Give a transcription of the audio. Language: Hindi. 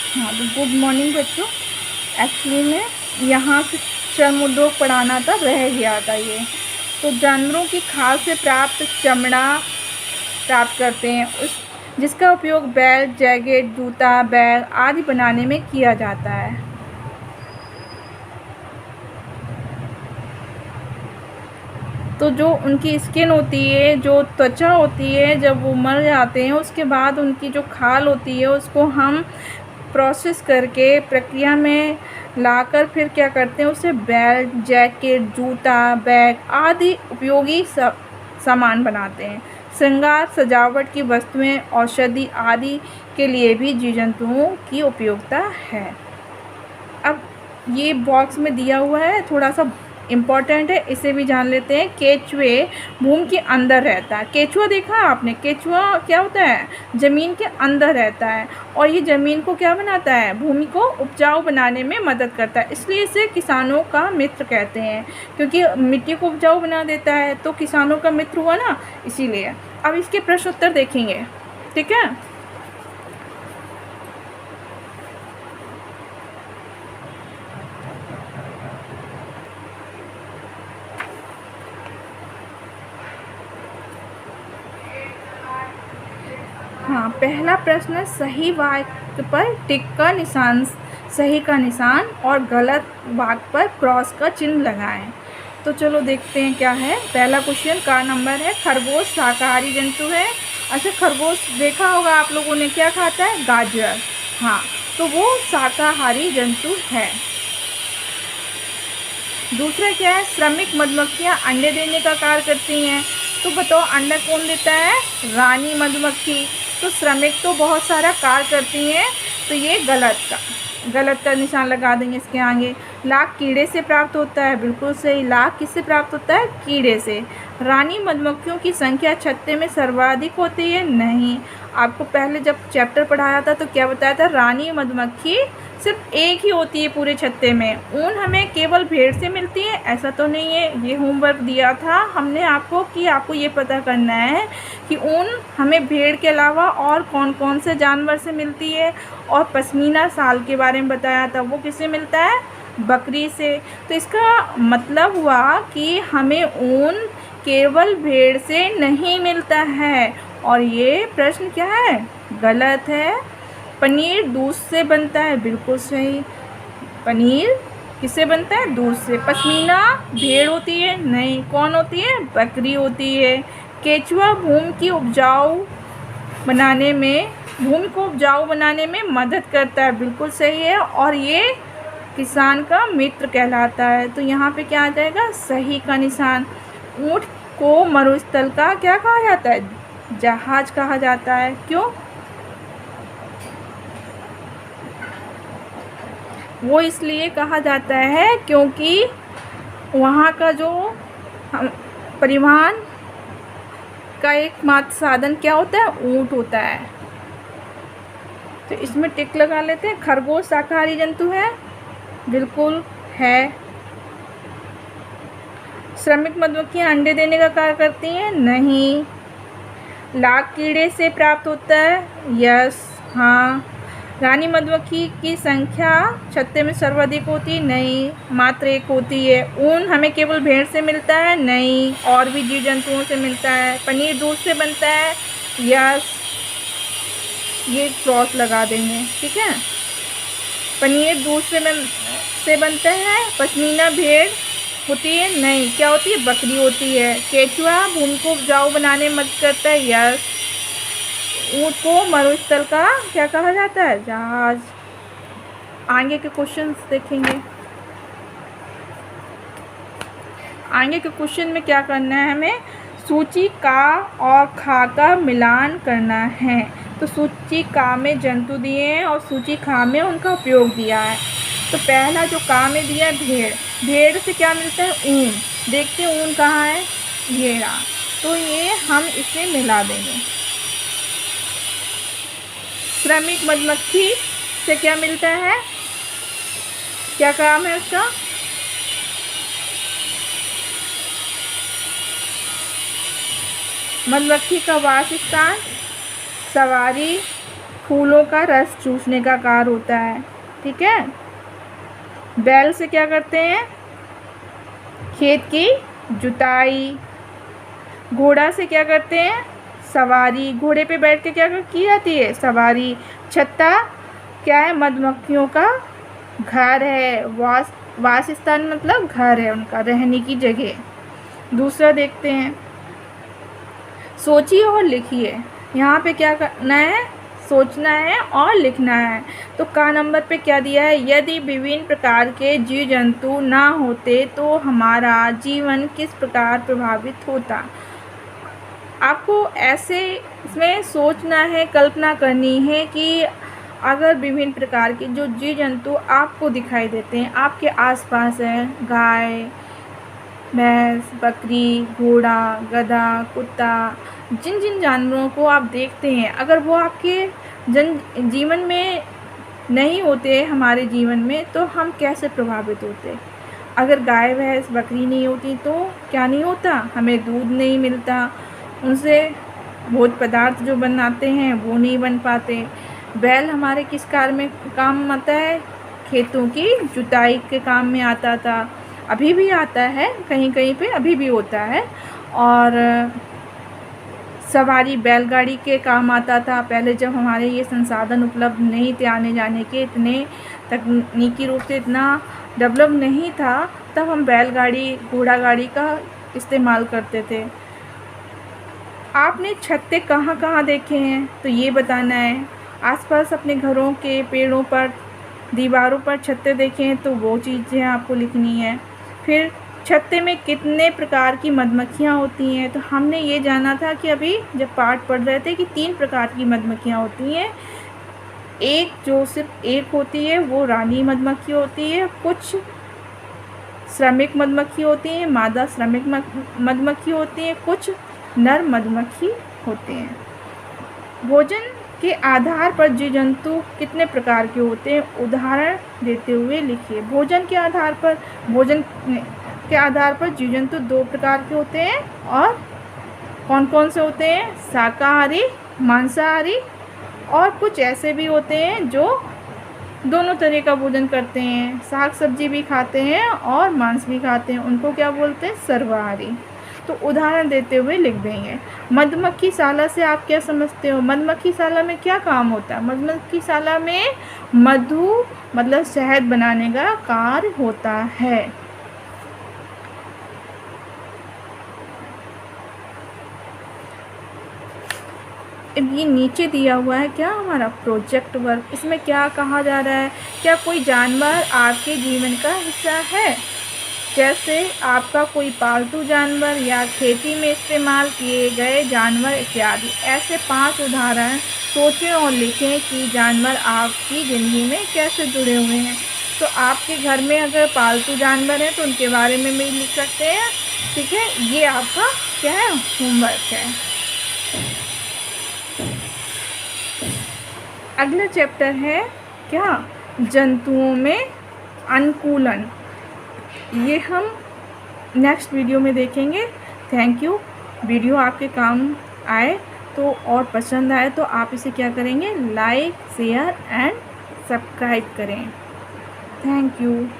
हाँ, तो गुड मॉर्निंग बच्चों। एक्चुअली में यहाँ से चर्म उद्योग पढ़ाना था, रह गया था ये। तो जानवरों की खाल से प्राप्त चमड़ा प्राप्त करते हैं, उस जिसका उपयोग बेल्ट, जैकेट, जूता, बैग आदि बनाने में किया जाता है। तो जो उनकी स्किन होती है, जो त्वचा होती है, जब वो मर जाते हैं उसके बाद उनकी जो खाल होती है उसको हम प्रोसेस करके प्रक्रिया में लाकर फिर क्या करते हैं, उससे बेल्ट, जैकेट, जूता, बैग आदि उपयोगी सामान बनाते हैं। श्रृंगार, सजावट की वस्तुएं, औषधि आदि के लिए भी जीव जंतुओं की उपयोगिता है। अब ये बॉक्स में दिया हुआ है, थोड़ा सा इम्पॉर्टेंट है, इसे भी जान लेते हैं। केचुए भूमि के अंदर रहता है। केचुआ देखा है आपने? केचुआ क्या होता है? ज़मीन के अंदर रहता है और ये ज़मीन को क्या बनाता है? भूमि को उपजाऊ बनाने में मदद करता है, इसलिए इसे किसानों का मित्र कहते हैं, क्योंकि मिट्टी को उपजाऊ बना देता है। तो किसानों का मित्र हुआ ना, इसीलिए। अब इसके प्रश्न उत्तर देखेंगे, ठीक है। हाँ, पहला प्रश्न, सही वाक्य पर टिक का निशान, सही का निशान और गलत वाक्य पर क्रॉस का चिन्ह लगाएं। तो चलो देखते हैं क्या है। पहला क्वेश्चन का नंबर है, खरगोश शाकाहारी जंतु है। अच्छा, खरगोश देखा होगा आप लोगों ने, क्या खाता है? गाजर। हाँ, तो वो शाकाहारी जंतु है। दूसरा क्या है, श्रमिक मधुमक्खियाँ अंडे देने का कार्य करती हैं। तो बताओ अंडा कौन देता है? रानी मधुमक्खी। तो श्रमिक तो बहुत सारा कार्य करती हैं, तो ये गलत का निशान लगा देंगे इसके आगे। लाख कीड़े से प्राप्त होता है, बिल्कुल सही। लाख किससे प्राप्त होता है? कीड़े से। रानी मधुमक्खियों की संख्या छत्ते में सर्वाधिक होती है, नहीं। आपको पहले जब चैप्टर पढ़ाया था तो क्या बताया था? रानी मधुमक्खी सिर्फ एक ही होती है पूरे छत्ते में। ऊन हमें केवल भेड़ से मिलती है, ऐसा तो नहीं है। ये होमवर्क दिया था हमने आपको कि आपको ये पता करना है कि ऊन हमें भेड़ के अलावा और कौन कौन से जानवर से मिलती है। और पश्मीना शाल के बारे में बताया था, वो किससे मिलता है? बकरी से। तो इसका मतलब हुआ कि हमें ऊन केवल भेड़ से नहीं मिलता है, और ये प्रश्न क्या है? गलत है। पनीर दूध से बनता है, बिल्कुल सही। पनीर किससे बनता है? दूध से। पश्मीना भेड़ होती है, नहीं। कौन होती है? बकरी होती है। केचुआ भूमि को उपजाऊ बनाने में मदद करता है, बिल्कुल सही है। और ये किसान का मित्र कहलाता है। तो यहाँ पे क्या आ जाएगा? सही का निशान। ऊँट को मरुस्थल का क्या कहा जाता है? जहाज कहा जाता है। क्यों? वो इसलिए कहा जाता है क्योंकि वहाँ का जो परिवहन का एकमात्र साधन क्या होता है? ऊँट होता है। तो इसमें टिक लगा लेते हैं। खरगोश शाकाहारी जंतु है, बिल्कुल है। श्रमिक मधुमक्खियाँ अंडे देने का कार्य करती हैं, नहीं। लाख कीड़े से प्राप्त होता है, यस, हाँ। रानी मधुमक्खी की संख्या छत्ते में सर्वाधिक होती है, नहीं, मात्र एक होती है। ऊन हमें केवल भेड़ से मिलता है, नहीं, और भी जीव जंतुओं से मिलता है। पनीर दूध से बनता है, यस, ये क्रॉस लगा देंगे, ठीक है। पनीर दूध से बनता है। पश्मीना भेड़ होती है, नहीं। क्या होती है? बकरी होती है। केचुआ भूमि को उपजाऊ बनाने में मदद करता है, यस। ऊँट को मरुस्थल का क्या कहा जाता है? जहाज। आगे के क्वेश्चंस देखेंगे। आगे के क्वेश्चन में क्या करना है हमें? सूची का और खा का मिलान करना है। तो सूची का में जंतु दिए हैं और सूची खा में उनका उपयोग दिया है। तो पहला जो का में दिया है, भेड़। भेड़ से क्या मिलता है? ऊन। देखते हैं ऊन कहाँ है? ये रहा। तो ये हम इसे मिला देंगे। श्रमिक मधुमक्खी से क्या मिलता है? क्या काम है उसका? मधुमक्खी का वास स्थान, सवारी, फूलों का रस चूसने का कार्य होता है। ठीक है। बैल से क्या करते हैं? खेत की जुताई। घोड़ा से क्या करते हैं? सवारी। घोड़े पे बैठ के क्या की जाती है? सवारी। छत्ता क्या है? मधुमक्खियों का घर है। वासस्थान मतलब घर है उनका, रहने की जगह। दूसरा देखते हैं, सोचिए और लिखिए। यहाँ पे क्या करना है? सोचना है और लिखना है। तो का नंबर पे क्या दिया है? यदि विभिन्न प्रकार के जीव जंतु ना होते तो हमारा जीवन किस प्रकार प्रभावित होता। आपको ऐसे इसमें सोचना है, कल्पना करनी है कि अगर विभिन्न प्रकार के जो जीव जंतु आपको दिखाई देते हैं, आपके आसपास है, गाय, भैंस, बकरी, घोड़ा, गधा, कुत्ता, जिन जिन जानवरों को आप देखते हैं, अगर वो आपके जीवन में नहीं होते, हमारे जीवन में, तो हम कैसे प्रभावित होते। अगर गाय, भैंस, बकरी नहीं होती तो क्या नहीं होता? हमें दूध नहीं मिलता, उनसे भोज्य पदार्थ जो बनाते हैं वो नहीं बन पाते। बैल हमारे किस कार्य में काम आता है? खेतों की जुताई के काम में आता था, अभी भी आता है, कहीं कहीं पे अभी भी होता है। और सवारी बैलगाड़ी के काम आता था। पहले जब हमारे ये संसाधन उपलब्ध नहीं थे आने जाने के, इतने तकनीकी रूप से इतना डेवलप नहीं था, तब हम बैलगाड़ी, घोड़ा गाड़ी का इस्तेमाल करते थे। आपने छत्ते कहाँ कहाँ देखे हैं तो ये बताना है। आसपास अपने घरों के पेड़ों पर, दीवारों पर छत्ते देखे हैं तो वो चीज़ें आपको लिखनी है। फिर छत्ते में कितने प्रकार की मधुमक्खियाँ होती हैं, तो हमने ये जाना था कि अभी जब पाठ पढ़ रहे थे कि 3 प्रकार की मधुमक्खियाँ होती हैं। एक जो सिर्फ एक होती है वो रानी मधुमक्खी होती है, कुछ श्रमिक मधुमक्खी होती हैं, मादा श्रमिक मधुमक्खी होती हैं, कुछ नर मधुमक्खी होते हैं। भोजन के आधार पर जीव जंतु कितने प्रकार के होते हैं, उदाहरण देते हुए लिखिए। भोजन के आधार पर जीव जंतु 2 प्रकार के होते हैं, और कौन कौन से होते हैं? शाकाहारी, मांसाहारी, और कुछ ऐसे भी होते हैं जो दोनों तरह का भोजन करते हैं, साग सब्जी भी खाते हैं और मांस भी खाते हैं, उनको क्या बोलते हैं? सर्वाहारी। तो उदाहरण देते हुए लिख देंगे। मधुमक्खी शाला से आप क्या समझते हो? मधुमक्खी शाला में क्या काम होता है? मधुमक्खी शाला में मधु मतलब शहद बनाने का कार्य होता है। ये नीचे दिया हुआ है क्या? हमारा प्रोजेक्ट वर्क। इसमें क्या कहा जा रहा है? क्या कोई जानवर आपके जीवन का हिस्सा है? जैसे आपका कोई पालतू जानवर या खेती में इस्तेमाल किए गए जानवर इत्यादि। ऐसे 5 उदाहरण सोचें और लिखें कि जानवर आपकी ज़िंदगी में कैसे जुड़े हुए हैं। तो आपके घर में अगर पालतू जानवर हैं तो उनके बारे में भी लिख सकते हैं। ठीक है, ये आपका क्या है? होमवर्क है। अगला चैप्टर है क्या? जंतुओं में अनुकूलन। ये हम नेक्स्ट वीडियो में देखेंगे। Thank you. वीडियो आपके काम आए तो और पसंद आए तो आप इसे क्या करेंगे? लाइक, शेयर एंड सब्सक्राइब करें। Thank you.